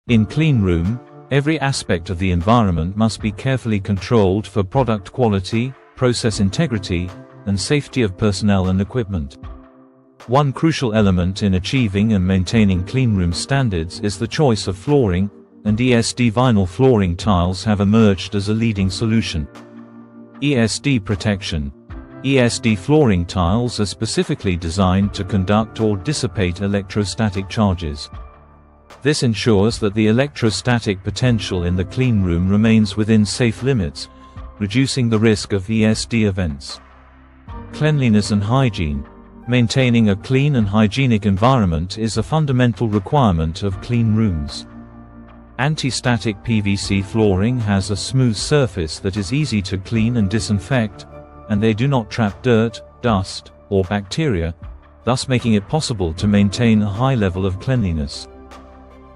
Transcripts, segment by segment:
In cleanroom, every aspect of the environment must be carefully controlled for product quality, process integrity, and safety of personnel and equipment. One crucial element in achieving and maintaining cleanroom standards is the choice of flooring, and ESD vinyl flooring tiles have emerged as a leading solution. ESD Protection. ESD flooring tiles are specifically designed to conduct or dissipate electrostatic charges. This ensures that the electrostatic potential in the cleanroom remains within safe limits, reducing the risk of ESD events. Cleanliness and hygiene. Maintaining a clean and hygienic environment is a fundamental requirement of clean rooms. Antistatic PVC flooring has a smooth surface that is easy to clean and disinfect, and they do not trap dirt, dust, or bacteria, thus making it possible to maintain a high level of cleanliness.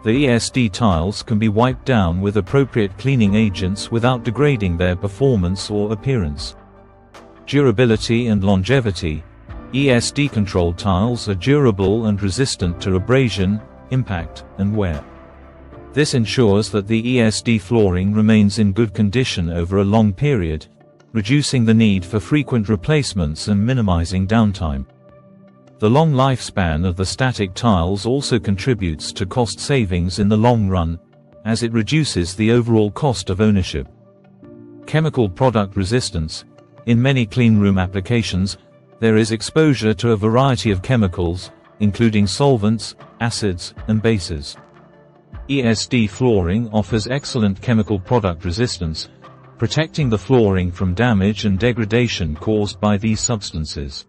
The ESD tiles can be wiped down with appropriate cleaning agents without degrading their performance or appearance. Durability and longevity. ESD-controlled tiles are durable and resistant to abrasion, impact, and wear. This ensures that the ESD flooring remains in good condition over a long period, reducing the need for frequent replacements and minimizing downtime. The long lifespan of the static tiles also contributes to cost savings in the long run, as it reduces the overall cost of ownership. Chemical product resistance. In many cleanroom applications, there is exposure to a variety of chemicals, including solvents, acids, and bases. ESD flooring offers excellent chemical product resistance, protecting the flooring from damage and degradation caused by these substances.